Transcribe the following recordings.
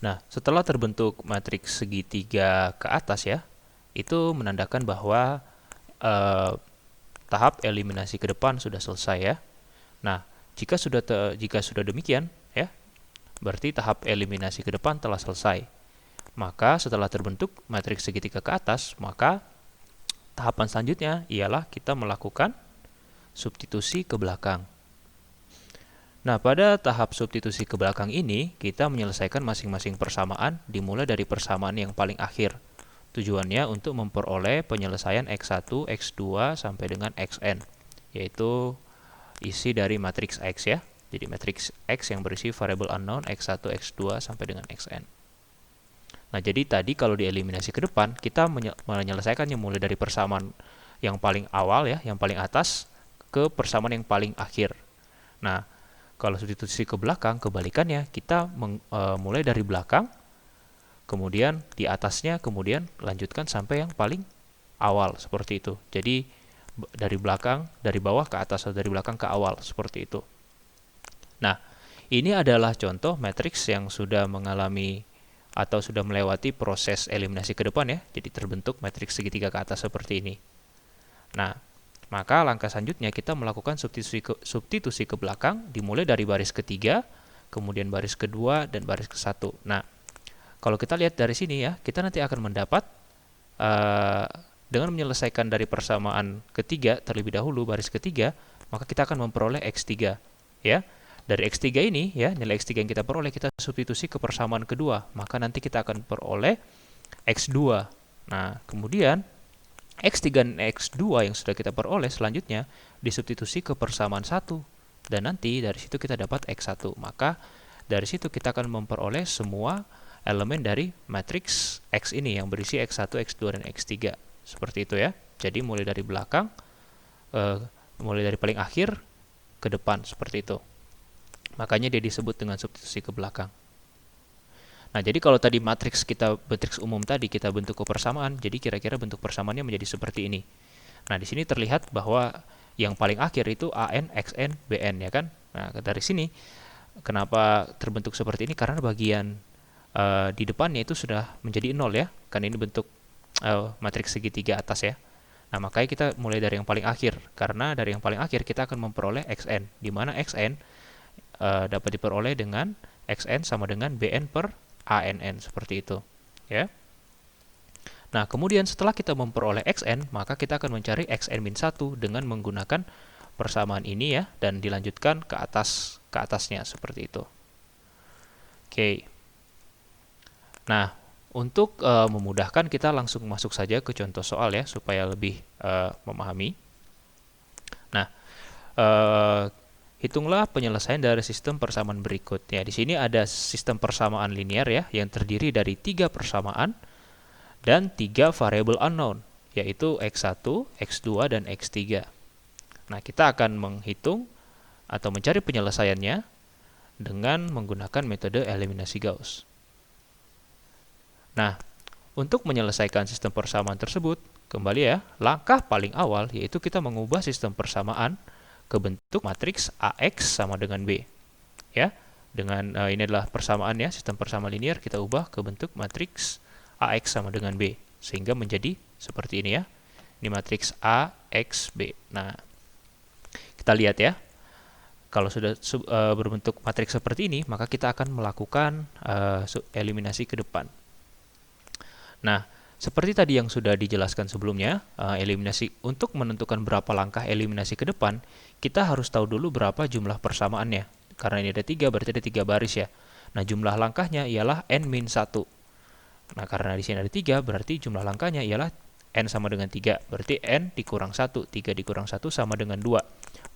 Nah, setelah terbentuk matriks segitiga ke atas ya, itu menandakan bahwa eh, tahap eliminasi ke depan sudah selesai ya. Nah, jika sudah demikian ya, berarti tahap eliminasi ke depan telah selesai. Maka setelah terbentuk matriks segitiga ke atas, maka tahapan selanjutnya ialah kita melakukan substitusi ke belakang. Nah, pada tahap substitusi ke belakang ini, kita menyelesaikan masing-masing persamaan dimulai dari persamaan yang paling akhir. Tujuannya untuk memperoleh penyelesaian X1, X2 sampai dengan Xn, yaitu isi dari matriks X ya. Jadi matriks X yang berisi variabel unknown X1, X2 sampai dengan Xn. Nah, jadi tadi kalau dieliminasi ke depan, kita menyelesaikannya mulai dari persamaan yang paling awal ya, yang paling atas, ke persamaan yang paling akhir. Nah, kalau substitusi ke belakang, kebalikannya, kita mulai dari belakang, kemudian di atasnya, kemudian lanjutkan sampai yang paling awal, seperti itu. Jadi, dari belakang, dari bawah ke atas, atau dari belakang ke awal, seperti itu. Nah, ini adalah contoh matriks yang sudah mengalami atau sudah melewati proses eliminasi ke depan ya, jadi terbentuk matriks segitiga ke atas seperti ini. Nah, maka langkah selanjutnya kita melakukan substitusi ke belakang dimulai dari baris ketiga, kemudian baris kedua, dan baris ke satu. Nah, kalau kita lihat dari sini ya, kita nanti akan mendapat dengan menyelesaikan dari persamaan ketiga terlebih dahulu, baris ketiga, maka kita akan memperoleh X3 ya. Dari X3 ini ya, nilai X3 yang kita peroleh kita substitusi ke persamaan kedua, maka nanti kita akan peroleh X2. Nah, kemudian X3 dan X2 yang sudah kita peroleh selanjutnya disubstitusi ke persamaan 1 dan nanti dari situ kita dapat X1. Maka dari situ kita akan memperoleh semua elemen dari matriks X ini yang berisi X1, X2 dan X3. Seperti itu ya. Jadi mulai dari belakang mulai dari paling akhir ke depan seperti itu. Makanya dia disebut dengan substitusi ke belakang. Nah, jadi kalau tadi matriks umum tadi kita bentuk ke persamaan, jadi kira-kira bentuk persamaannya menjadi seperti ini. Nah, di sini terlihat bahwa yang paling akhir itu AN, XN, BN ya kan. Nah, dari sini kenapa terbentuk seperti ini? Karena bagian di depannya itu sudah menjadi 0 ya. Kan ini bentuk matriks segitiga atas ya. Nah, makanya kita mulai dari yang paling akhir. Karena dari yang paling akhir kita akan memperoleh XN, di mana XN dapat diperoleh dengan Xn sama dengan Bn per ANN seperti itu ya. Nah, kemudian setelah kita memperoleh Xn, maka kita akan mencari Xn-1 dengan menggunakan persamaan ini ya, dan dilanjutkan ke atasnya seperti itu. Oke. Nah, untuk memudahkan kita langsung masuk saja ke contoh soal ya, supaya lebih memahami. Nah, hitunglah penyelesaian dari sistem persamaan berikut. Ya, di sini ada sistem persamaan linear ya, yang terdiri dari 3 persamaan dan 3 variabel unknown, yaitu X1, X2, dan X3. Nah, kita akan menghitung atau mencari penyelesaiannya dengan menggunakan metode eliminasi Gauss. Nah, untuk menyelesaikan sistem persamaan tersebut, kembali ya, langkah paling awal yaitu kita mengubah sistem persamaan ke bentuk matriks AX sama dengan B. Ya, dengan ini adalah persamaan ya, sistem persamaan linear kita ubah ke bentuk matriks AX sama dengan B sehingga menjadi seperti ini ya. Ini matriks AXB. Nah, kita lihat ya. Kalau sudah berbentuk matriks seperti ini, maka kita akan melakukan eliminasi ke depan. Nah, seperti tadi yang sudah dijelaskan sebelumnya, eliminasi untuk menentukan berapa langkah eliminasi ke depan, kita harus tahu dulu berapa jumlah persamaannya. Karena ini ada 3, berarti ada 3 baris ya. Nah, jumlah langkahnya ialah n-1. Nah, karena di sini ada 3, berarti jumlah langkahnya ialah n sama dengan 3. Berarti n dikurang 1, 3 dikurang 1 sama dengan 2.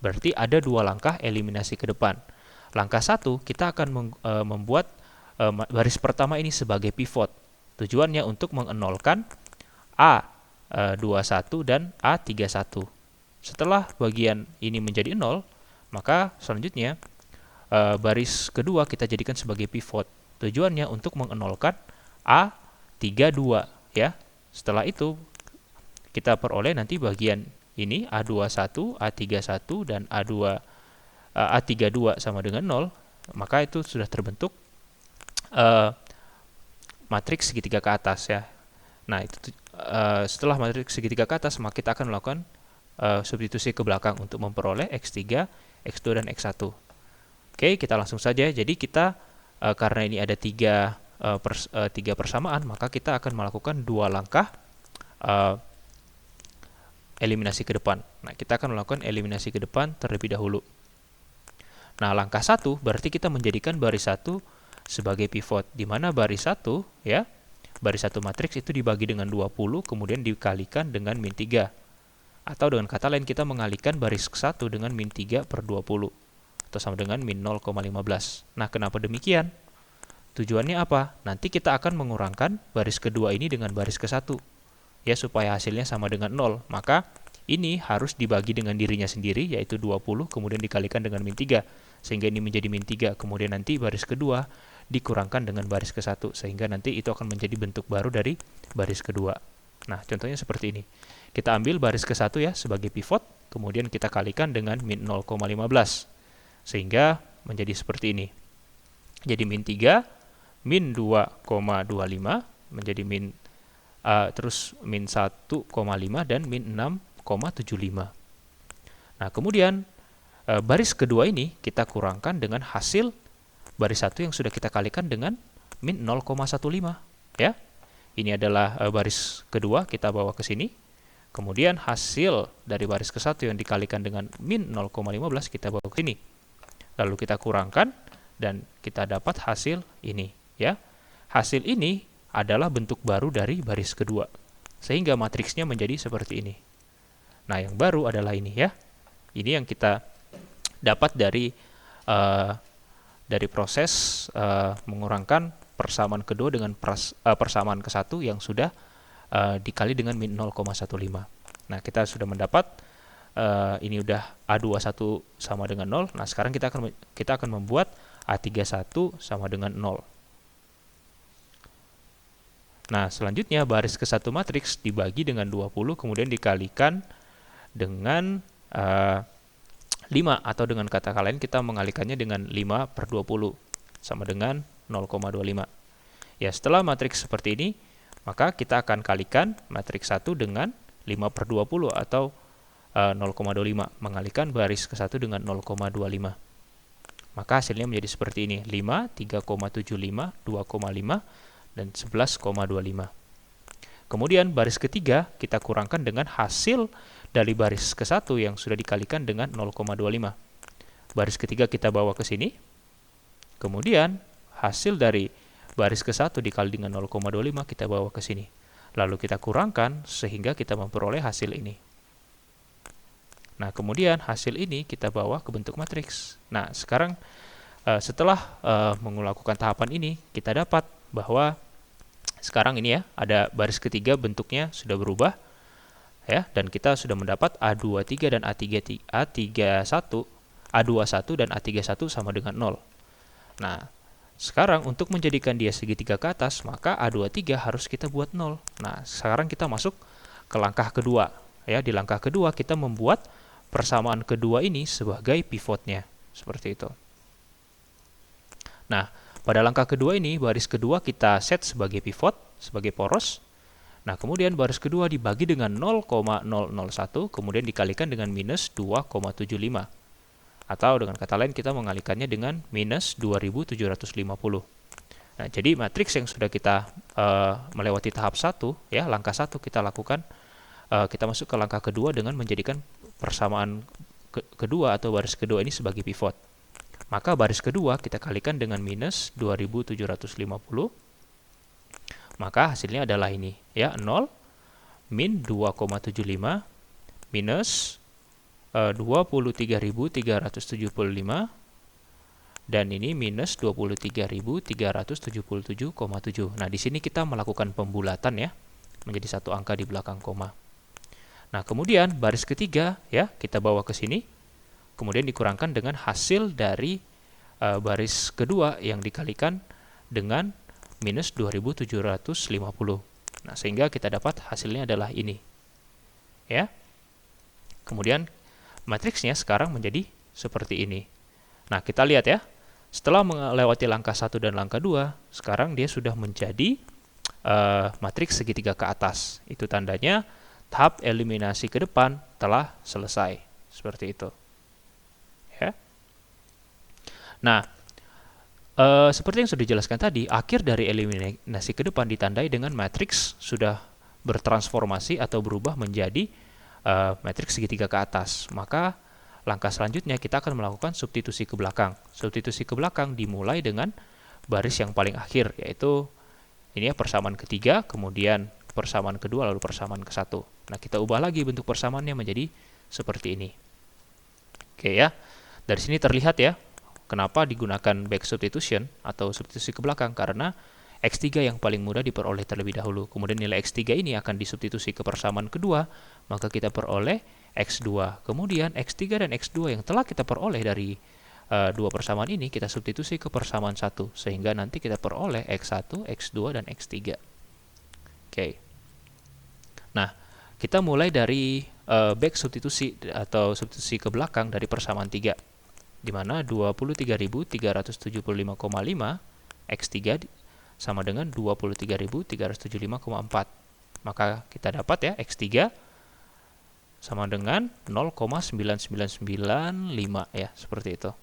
Berarti ada 2 langkah eliminasi ke depan. Langkah 1, kita akan membuat baris pertama ini sebagai pivot. Tujuannya untuk mengenolkan A21 dan A31. Setelah bagian ini menjadi 0, maka selanjutnya baris kedua kita jadikan sebagai pivot. Tujuannya untuk mengenolkan A32 ya. Setelah itu kita peroleh nanti bagian ini A21, A31 dan A32 sama dengan 0, maka itu sudah terbentuk matriks segitiga ke atas ya. Nah, setelah matriks segitiga ke atas, maka kita akan melakukan substitusi ke belakang untuk memperoleh X3, X2, dan X1. Oke, kita langsung saja. Jadi kita, karena ini ada tiga persamaan, maka kita akan melakukan 2 langkah eliminasi ke depan. Nah, kita akan melakukan eliminasi ke depan terlebih dahulu. Nah, langkah 1 berarti kita menjadikan baris 1 sebagai pivot, di mana baris 1 ya, baris 1 matriks itu dibagi dengan 20, kemudian dikalikan dengan min 3. Atau dengan kata lain, kita mengalihkan baris 1 dengan min 3 per 20, atau sama dengan min 0,15. Nah, kenapa demikian? Tujuannya apa? Nanti kita akan mengurangkan baris kedua ini dengan baris ke-1, ya, supaya hasilnya sama dengan 0. Maka ini harus dibagi dengan dirinya sendiri, yaitu 20, kemudian dikalikan dengan min 3, sehingga ini menjadi min 3. Kemudian nanti baris kedua dikurangkan dengan baris ke-1, sehingga nanti itu akan menjadi bentuk baru dari baris kedua. Nah, contohnya seperti ini. Kita ambil baris ke-1 ya sebagai pivot, kemudian kita kalikan dengan min 0,15, sehingga menjadi seperti ini. Jadi min 3, min 2,25, menjadi min terus min 1,5 dan min 6,75. Nah, kemudian baris kedua ini kita kurangkan dengan hasil baris 1 yang sudah kita kalikan dengan min 0,15 ya. Ini adalah baris kedua, kita bawa ke sini. Kemudian hasil dari baris ke-1 yang dikalikan dengan min 0,15 kita bawa ke sini. Lalu kita kurangkan dan kita dapat hasil ini ya. Hasil ini adalah bentuk baru dari baris kedua, sehingga matriksnya menjadi seperti ini. Nah, yang baru adalah ini ya. Ini yang kita dapat dari proses mengurangkan persamaan kedua dengan persamaan ke-1 yang sudah dikali dengan min 0,15. Nah, kita sudah mendapat ini udah A21 sama dengan 0. Nah, sekarang kita akan membuat A31 sama dengan 0. Nah, selanjutnya baris ke-1 matriks dibagi dengan 20, kemudian dikalikan dengan 5, atau dengan kata lain kita mengalihkannya dengan 5 per 20, sama dengan 0,25. Ya, setelah matriks seperti ini, maka kita akan kalikan matriks 1 dengan 5 per 20, atau 0,25, mengalihkan baris ke-1 dengan 0,25. Maka hasilnya menjadi seperti ini, 5, 3,75, 2,5, dan 11,25. Kemudian baris ketiga kita kurangkan dengan hasil dari baris ke-1 yang sudah dikalikan dengan 0,25. Baris ketiga kita bawa ke sini. Kemudian hasil dari baris ke-1 dikali dengan 0,25 kita bawa ke sini. Lalu kita kurangkan sehingga kita memperoleh hasil ini. Nah, kemudian hasil ini kita bawa ke bentuk matriks. Nah, sekarang setelah melakukan tahapan ini, kita dapat bahwa sekarang ini ya, ada baris ketiga bentuknya sudah berubah ya, dan kita sudah mendapat A23 dan A21 dan A31 sama dengan 0. Nah, sekarang untuk menjadikan dia segitiga ke atas, maka A23 harus kita buat 0. Nah, sekarang kita masuk ke langkah kedua ya. Di langkah kedua kita membuat persamaan kedua ini sebagai pivotnya, seperti itu. Nah, pada langkah kedua ini, baris kedua kita set sebagai pivot, sebagai poros. Nah, kemudian baris kedua dibagi dengan 0,001, kemudian dikalikan dengan minus 2,75. Atau dengan kata lain, kita mengalihkannya dengan minus 2750. Nah, jadi matriks yang sudah kita melewati tahap 1, ya, langkah 1 kita lakukan, kita masuk ke langkah kedua dengan menjadikan persamaan kedua atau baris kedua ini sebagai pivot. Maka baris kedua kita kalikan dengan minus 2750. Maka hasilnya adalah ini ya, 0 min 2,75 minus 23.375 dan ini minus 23.377,7. Nah, di sini kita melakukan pembulatan ya, menjadi satu angka di belakang koma. Nah, kemudian baris ketiga ya kita bawa ke sini. Kemudian dikurangkan dengan hasil dari baris kedua yang dikalikan dengan minus 2750. Nah, sehingga kita dapat hasilnya adalah ini. Ya. Kemudian matriksnya sekarang menjadi seperti ini. Nah, kita lihat ya. Setelah melewati langkah 1 dan langkah 2, sekarang dia sudah menjadi matriks segitiga ke atas. Itu tandanya tahap eliminasi ke depan telah selesai. Seperti itu. Ya. Nah, seperti yang sudah dijelaskan tadi, akhir dari eliminasi ke depan ditandai dengan matriks sudah bertransformasi atau berubah menjadi matriks segitiga ke atas. Maka langkah selanjutnya kita akan melakukan substitusi ke belakang. Substitusi ke belakang dimulai dengan baris yang paling akhir, yaitu ini ya, persamaan ketiga, kemudian persamaan kedua, lalu persamaan ke satu. Nah, kita ubah lagi bentuk persamaannya menjadi seperti ini. Oke ya, dari sini terlihat ya, kenapa digunakan back substitution atau substitusi ke belakang, karena X3 yang paling mudah diperoleh terlebih dahulu. Kemudian nilai X3 ini akan disubstitusi ke persamaan kedua, maka kita peroleh X2. Kemudian X3 dan X2 yang telah kita peroleh dari dua persamaan ini, kita substitusi ke persamaan 1, sehingga nanti kita peroleh X1, X2, dan X3. Oke. Nah, kita mulai dari back substitusi atau substitusi ke belakang dari persamaan 3, di mana 23.375,5 X3 sama dengan 23.375,4. Maka kita dapat ya X3 sama dengan 0,9995 ya, seperti itu.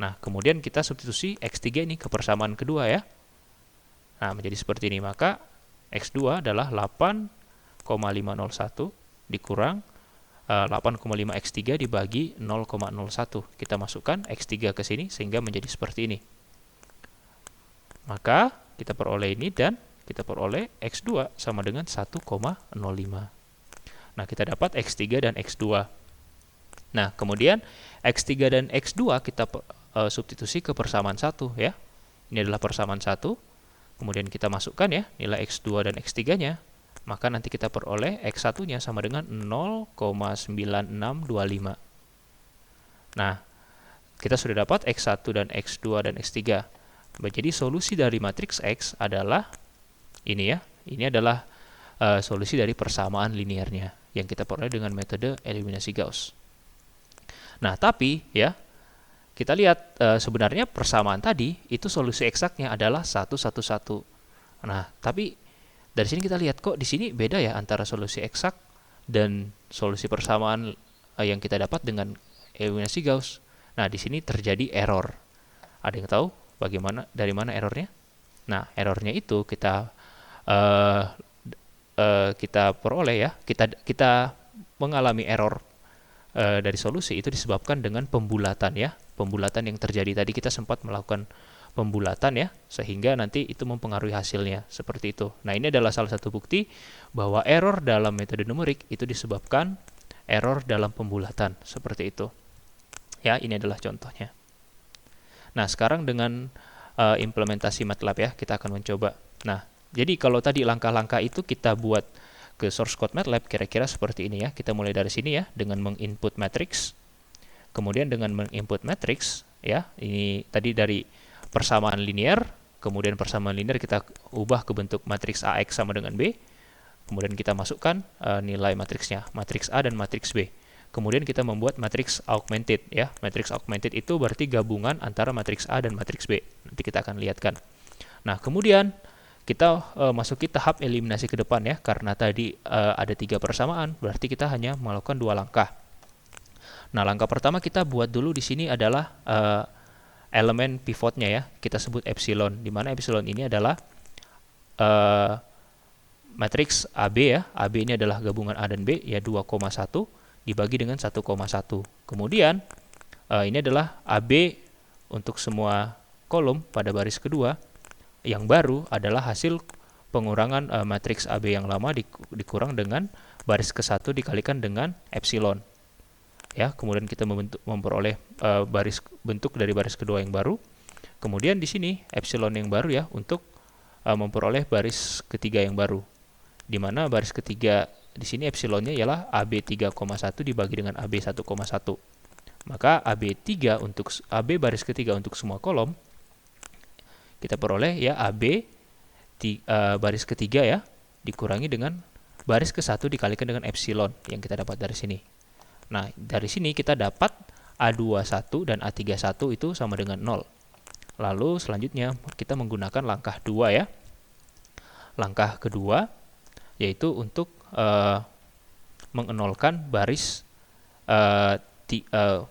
Nah, kemudian kita substitusi X3 ini ke persamaan kedua ya. Nah, menjadi seperti ini. Maka X2 adalah 8,501 dikurang 8,5 X3 dibagi 0,01. Kita masukkan X3 ke sini sehingga menjadi seperti ini. Maka kita peroleh ini dan kita peroleh X2 sama dengan 1,05. Nah, kita dapat X3 dan X2. Nah, kemudian X3 dan X2 kita substitusi ke persamaan 1 ya. Ini adalah persamaan 1. Kemudian kita masukkan ya nilai X2 dan X3-nya. Maka nanti kita peroleh X1-nya sama dengan 0,9625. Nah, kita sudah dapat X1 dan X2 dan X3. Jadi solusi dari matriks X adalah ini ya. Ini adalah solusi dari persamaan linearnya yang kita peroleh dengan metode eliminasi Gauss. Nah, tapi ya, kita lihat sebenarnya persamaan tadi itu solusi eksaknya adalah 1, 1, 1. Nah, tapi dari sini kita lihat kok di sini beda ya antara solusi eksak dan solusi persamaan yang kita dapat dengan eliminasi Gauss. Nah, di sini terjadi error. Ada yang tahu dari mana errornya? Nah, errornya itu kita peroleh ya, kita mengalami error dari solusi itu disebabkan dengan pembulatan ya, pembulatan yang terjadi tadi. Kita sempat melakukan pembulatan ya, sehingga nanti itu mempengaruhi hasilnya seperti itu. Nah, ini adalah salah satu bukti bahwa error dalam metode numerik itu disebabkan error dalam pembulatan seperti itu. Ya, ini adalah contohnya. Nah, sekarang dengan implementasi MATLAB ya, kita akan mencoba. Nah, jadi kalau tadi langkah-langkah itu kita buat ke source code MATLAB kira-kira seperti ini ya. Kita mulai dari sini ya dengan menginput matrix. Kemudian dengan menginput matrix ya, ini tadi dari persamaan linear, kemudian persamaan linear kita ubah ke bentuk matriks AX sama dengan B. Kemudian kita masukkan nilai matriksnya, matriks A dan matriks B. Kemudian kita membuat matriks augmented ya. Matriks augmented itu berarti gabungan antara matriks A dan matriks B. Nanti kita akan lihatkan. Nah, kemudian kita masuki tahap eliminasi ke depan ya, karena tadi ada 3 persamaan, berarti kita hanya melakukan 2 langkah. Nah, langkah pertama kita buat dulu di sini adalah elemen pivotnya ya, kita sebut epsilon, di mana epsilon ini adalah matriks AB ya. AB ini adalah gabungan A dan B ya, 2,1 dibagi dengan 1,1. Kemudian ini adalah AB untuk semua kolom pada baris kedua. Yang baru adalah hasil pengurangan matriks AB yang lama dikurang dengan baris ke-1 dikalikan dengan epsilon. Ya, kemudian kita memperoleh bentuk dari baris kedua yang baru. Kemudian di sini epsilon yang baru ya untuk memperoleh baris ketiga yang baru. Di mana baris ketiga di sini epsilonnya ialah AB 3,1 dibagi dengan AB 1,1. Maka AB baris ketiga untuk semua kolom kita peroleh ya AB baris ketiga ya dikurangi dengan baris ke-1 dikalikan dengan epsilon yang kita dapat dari sini. Nah, dari sini kita dapat A21 dan A31 itu sama dengan 0. Lalu selanjutnya kita menggunakan langkah 2 ya. langkah kedua, yaitu untuk mengenolkan baris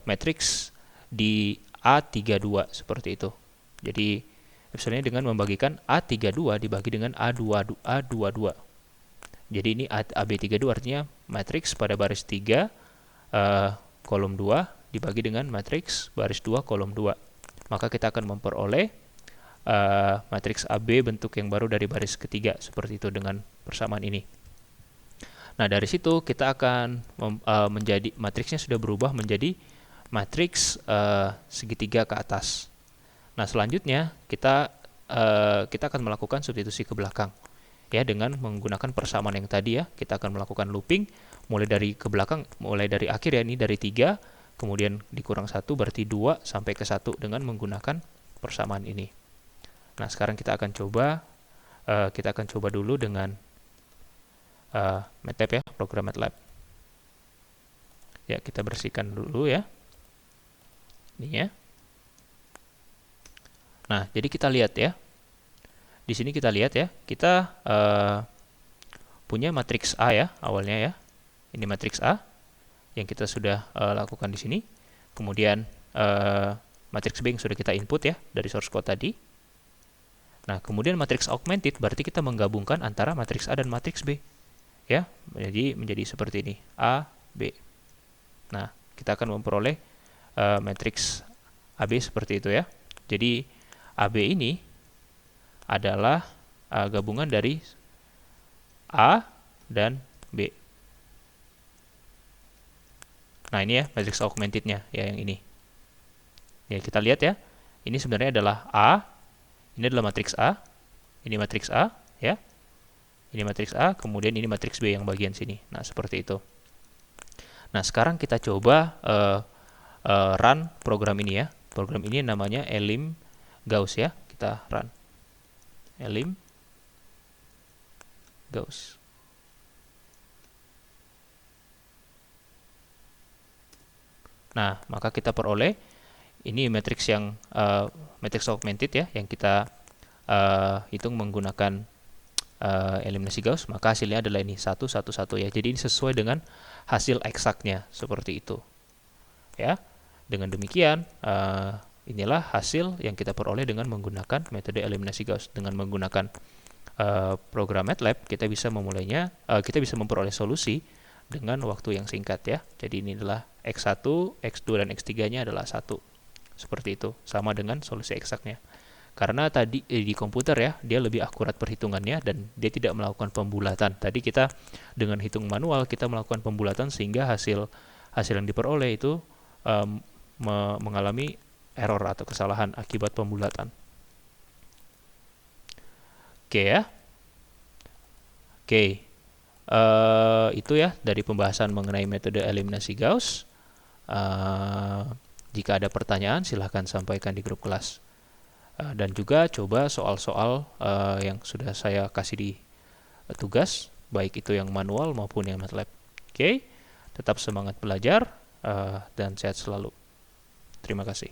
matriks di A32 seperti itu. Jadi misalnya dengan membagikan A32 dibagi dengan A22. Jadi ini AB32 artinya matriks pada baris 3 kolom 2 dibagi dengan matriks baris 2 kolom 2. Maka kita akan memperoleh matriks AB bentuk yang baru dari baris ketiga seperti itu dengan persamaan ini. Nah, dari situ kita akan menjadi matriksnya sudah berubah menjadi matriks segitiga ke atas. Nah, selanjutnya kita akan melakukan substitusi ke belakang ya dengan menggunakan persamaan yang tadi ya. Kita akan melakukan looping mulai dari ke belakang, mulai dari akhir ya, ini dari 3, kemudian dikurang 1 berarti 2 sampai ke 1 dengan menggunakan persamaan ini. Nah, sekarang kita akan coba dulu dengan MATLAB ya, program MATLAB. Ya, kita bersihkan dulu ya. Ini ya. Nah, jadi kita lihat ya. Di sini kita lihat ya, kita punya matriks A ya, awalnya ya. Ini matriks A yang kita sudah lakukan di sini. Kemudian matriks B yang sudah kita input ya dari source code tadi. Nah, kemudian matriks augmented berarti kita menggabungkan antara matriks A dan matriks B. Ya, jadi menjadi seperti ini, A, B. Nah, kita akan memperoleh matriks AB seperti itu ya. Jadi AB ini adalah gabungan dari A dan B. Nah, ini ya matriks augmentednya ya, yang ini. Ya, kita lihat ya. Ini sebenarnya adalah A. Ini adalah matriks A. Ini matriks A ya. Ini matriks A, kemudian ini matriks B yang bagian sini. Nah, seperti itu. Nah, sekarang kita coba run program ini ya. Program ini namanya Elim Gauss ya. Kita run. Elim Gauss. Nah, maka kita peroleh ini matriks yang matriks augmented ya, yang kita hitung menggunakan eliminasi Gauss, maka hasilnya adalah ini 1, 1, 1 ya. Jadi ini sesuai dengan hasil eksaknya seperti itu. Ya. Dengan demikian, inilah hasil yang kita peroleh dengan menggunakan metode eliminasi Gauss. Dengan menggunakan program MATLAB, kita bisa memperoleh solusi dengan waktu yang singkat ya. Jadi ini adalah X1, X2 dan X3-nya adalah 1. Seperti itu, sama dengan solusi eksaknya. Karena tadi di komputer ya, dia lebih akurat perhitungannya dan dia tidak melakukan pembulatan. Tadi kita dengan hitung manual kita melakukan pembulatan sehingga hasil yang diperoleh itu mengalami error atau kesalahan akibat pembulatan. Oke ya. Oke. Itu ya dari pembahasan mengenai metode eliminasi Gauss. Jika ada pertanyaan silahkan sampaikan di grup kelas. Dan juga coba soal-soal yang sudah saya kasih di tugas, baik itu yang manual maupun yang MATLAB. Oke, tetap semangat belajar dan sehat selalu. Terima kasih.